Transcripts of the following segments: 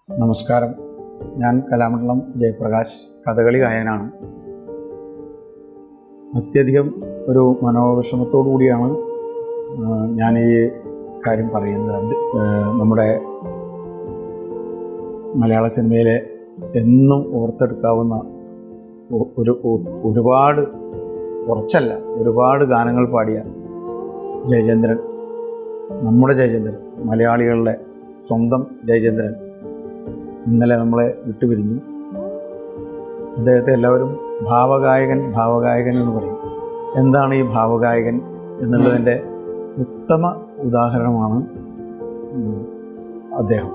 നമസ്കാരം. ഞാൻ കലാമണ്ഡലം ജയപ്രകാശ്, കഥകളി ഗായകനാണ്. അത്യധികം ഒരു മനോവിഷമത്തോടു കൂടിയാണ് ഞാൻ ഈ കാര്യം പറയുന്നത്. നമ്മുടെ മലയാള സിനിമയിലെ എന്നും ഓർത്തെടുക്കാവുന്ന ഒരുപാട് ഗാനങ്ങൾ പാടിയ ജയചന്ദ്രൻ, നമ്മുടെ ജയചന്ദ്രൻ, മലയാളികളുടെ സ്വന്തം ജയചന്ദ്രൻ ഇന്നലെ നമ്മളെ വിട്ടുപിരിഞ്ഞു. അദ്ദേഹത്തെ എല്ലാവരും ഭാവഗായകൻ എന്ന് പറയും. എന്താണ് ഈ ഭാവഗായകൻ എന്നുള്ളതിൻ്റെ ഉത്തമ ഉദാഹരണമാണ് അദ്ദേഹം.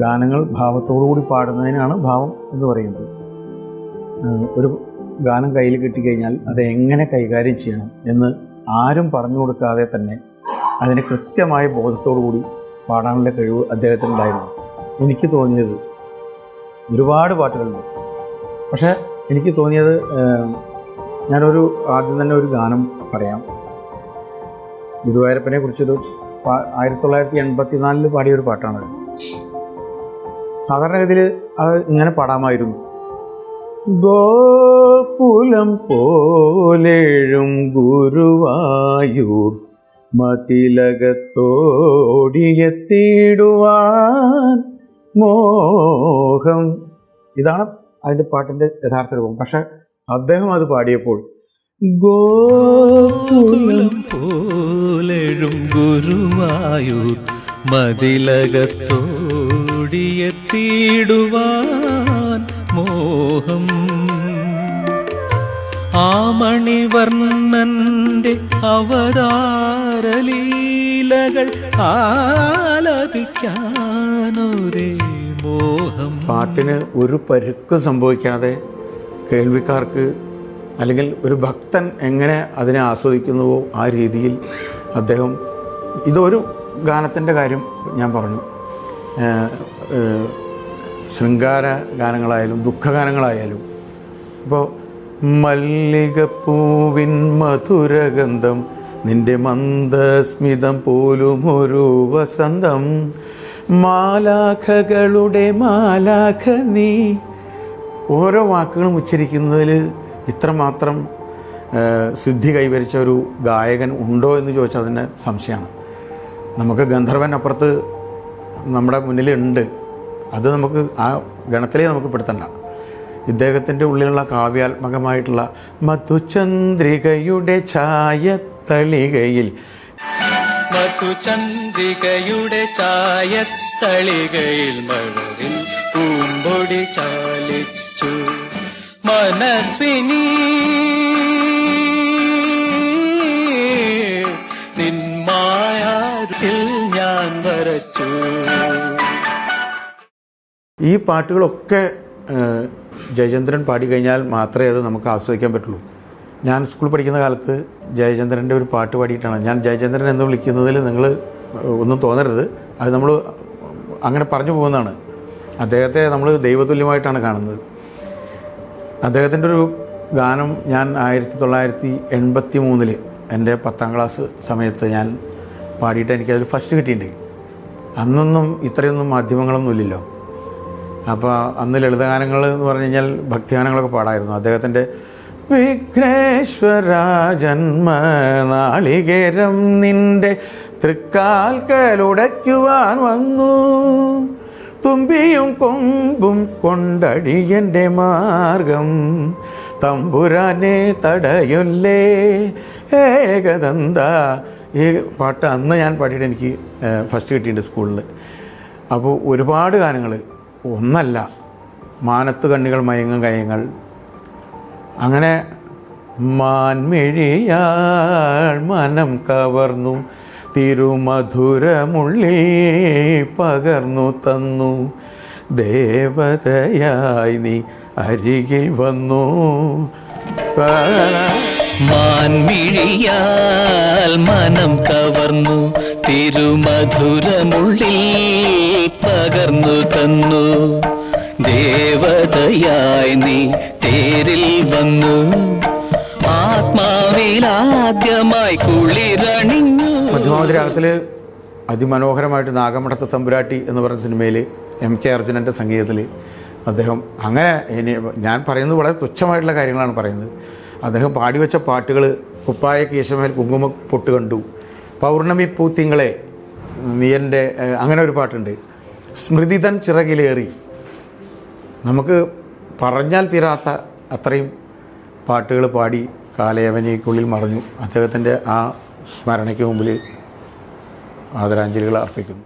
ഗാനങ്ങൾ ഭാവത്തോടുകൂടി പാടുന്നതിനാണ് ഭാവം എന്ന് പറയുന്നത്. ഒരു ഗാനം കയ്യിൽ കിട്ടിക്കഴിഞ്ഞാൽ അത് എങ്ങനെ കൈകാര്യം ചെയ്യണം എന്ന് ആരും പറഞ്ഞു കൊടുക്കാതെ തന്നെ അതിന് കൃത്യമായ ബോധത്തോടു കൂടി പാടാനുള്ള കഴിവ് അദ്ദേഹത്തിനുണ്ടായിരുന്നു. എനിക്ക് തോന്നിയത് ഒരുപാട് പാട്ടുകളുണ്ട്, പക്ഷേ എനിക്ക് തോന്നിയത് ആദ്യം തന്നെ ഒരു ഗാനം പറയാം. ഗുരുവായൂരപ്പനെ കുറിച്ചൊരു 1984 പാടിയൊരു പാട്ടാണത്. സാധാരണഗതിയിൽ അത് ഇങ്ങനെ പാടാമായിരുന്നു. ഗോകുലം പോലെഴും ഗുരുവായൂർ മതിലകത്തോടിയെത്തിടുവാൻ മോഹം. ഇതാണ് അതിൻ്റെ പാട്ടിൻ്റെ യഥാർത്ഥ രൂപം. പക്ഷെ അദ്ദേഹം അത് പാടിയപ്പോൾ ഗോകുലം പോലെഴും ഗുരുവായൂർ മതിലകത്തോടിയെത്തിടുവാൻ മോഹം, ആമണിവർണ്ണന്റെ അവതാരലീലകൾ ആലപിക്കാനൊരേ മോഹം. പാട്ടിന് ഒരു പരുക്കും സംഭവിക്കാതെ കേൾവിക്കാർക്ക്, അല്ലെങ്കിൽ ഒരു ഭക്തൻ എങ്ങനെ അതിനെ ആസ്വദിക്കുന്നുവോ ആ രീതിയിൽ അദ്ദേഹം, ഇതൊരു ഗാനത്തിൻ്റെ കാര്യം ഞാൻ പറഞ്ഞു. ശൃംഗാര ഗാനങ്ങളായാലും ദുഃഖഗാനങ്ങളായാലും, ഇപ്പോൾ മല്ലികപ്പൂവിൻ മധുരഗന്ധം, നിന്റെ മന്ദസ്മിതം പോലും ഒരു വസന്തം, മാലാഖകളുടെ മാലാഖ നീ. ഓരോ വാക്കുകളും ഉച്ചരിക്കുന്നതിൽ ഇത്രമാത്രം സിദ്ധി കൈവരിച്ച ഒരു ഗായകൻ ഉണ്ടോ എന്ന് ചോദിച്ചാൽ അതിന് സംശയമാണ്. നമുക്ക് ഗന്ധർവൻ അപ്പുറത്ത് നമ്മുടെ മുന്നിലുണ്ട്, അത് നമുക്ക് ആ ഗണത്തിലേ നമുക്ക് പെടുത്തണ്ട. ഇദ്ദേഹത്തിൻ്റെ ഉള്ളിലുള്ള കാവ്യാത്മകമായിട്ടുള്ള മധുചന്ദ്രികയുടെ ഛായത്തളികയിൽ, മധുചന്ദ്രികയുടെ ഛായത്തളികയിൽ മഴവിൽ പൂമ്പൊടി ചാലിച്ചു മനസ്സിനി നിന്മായാരിൽ ഞാൻ വരച്ചു. ഈ പാട്ടുകളൊക്കെ ജയചന്ദ്രൻ പാടിക്കഴിഞ്ഞാൽ മാത്രമേ അത് നമുക്ക് ആസ്വദിക്കാൻ പറ്റുള്ളൂ. ഞാൻ സ്കൂൾ പഠിക്കുന്ന കാലത്ത് ജയചന്ദ്രൻ്റെ ഒരു പാട്ട് പാടിയിട്ടാണ്. ഞാൻ ജയചന്ദ്രൻ എന്ന് വിളിക്കുന്നതിൽ നിങ്ങൾ ഒന്നും തോന്നരുത്, അത് നമ്മൾ അങ്ങനെ പറഞ്ഞു പോകുന്നതാണ്. അദ്ദേഹത്തെ നമ്മൾ ദൈവതുല്യമായിട്ടാണ് കാണുന്നത്. അദ്ദേഹത്തിൻ്റെ ഒരു ഗാനം ഞാൻ 1983 എൻ്റെ 10ാം ക്ലാസ് സമയത്ത് ഞാൻ പാടിയിട്ട് എനിക്കതിൽ ഫസ്റ്റ് കിട്ടിയിട്ടുണ്ട്. അന്നൊന്നും ഇത്രയൊന്നും മാധ്യമങ്ങളൊന്നും ഇല്ലല്ലോ. അപ്പോൾ അന്ന് ലളിതഗാനങ്ങൾ എന്ന് പറഞ്ഞു കഴിഞ്ഞാൽ ഭക്തിഗാനങ്ങളൊക്കെ പാടായിരുന്നു. അദ്ദേഹത്തിൻ്റെ വിഘ്നേശ്വര ജന്മനാളികേരം നിൻ്റെ തൃക്കാൽക്കലുടയ്ക്കുവാൻ വന്നു, തുമ്പിയും കൊമ്പും കൊണ്ടടിയൻ്റെ മാർഗം, തമ്പുരാനെ തടയൊല്ലേ ഏകദന്ത. ഈ പാട്ട് അന്ന് ഞാൻ പാടിയിട്ട് എനിക്ക് ഫസ്റ്റ് കിട്ടിയിട്ടുണ്ട് സ്കൂളിൽ. അപ്പോൾ ഒരുപാട് ഗാനങ്ങൾ, ഒന്നല്ല, മാനത്ത് കണ്ണികൾ മയങ്ങും കയങ്ങൾ, അങ്ങനെ മാൻമിഴിയാൾ മനം കവർന്നു, തിരുമധുരമുള്ളിൽ പകർന്നു തന്നു, ദേവതയായി നീ അരികിൽ വന്നു. മാൻമിഴിയാൽ മനം കവർന്നു, തിരുമധുരമുള്ളിൽ പകർന്നു തന്നു, ദേവതയായി നീ തേരിൽ വന്നു, ആത്മാവിലാദ്യമായി കുളിരണിഞ്ഞു. മധ്യമാവധി രാഗത്തിൽ അതിമനോഹരമായിട്ട് നാഗമഠത്ത് തമ്പുരാട്ടി എന്ന് പറയുന്ന സിനിമയിൽ MK അർജുനൻ്റെ സംഗീതത്തിൽ അദ്ദേഹം അങ്ങനെ ഞാൻ പറയുന്നത് വളരെ തുച്ഛമായിട്ടുള്ള കാര്യങ്ങളാണ് പറയുന്നത്. അദ്ദേഹം പാടിവെച്ച പാട്ടുകൾ കുപ്പായ കീശമേൽ കുങ്കുമ പൊട്ട് കണ്ടു, പൗർണമി പൂത്തിങ്കളെ നീയൻ്റെ, അങ്ങനെ ഒരു പാട്ടുണ്ട്, സ്മൃതിതൻ ചിറകിലേറി. നമുക്ക് പറഞ്ഞാൽ തീരാത്ത അത്രയും പാട്ടുകൾ പാടി കാലയവനിക്കുള്ളിൽ മറഞ്ഞു. അദ്ദേഹത്തിൻ്റെ ആ സ്മരണയ്ക്ക് മുമ്പിൽ ആദരാഞ്ജലികൾ അർപ്പിക്കുന്നു.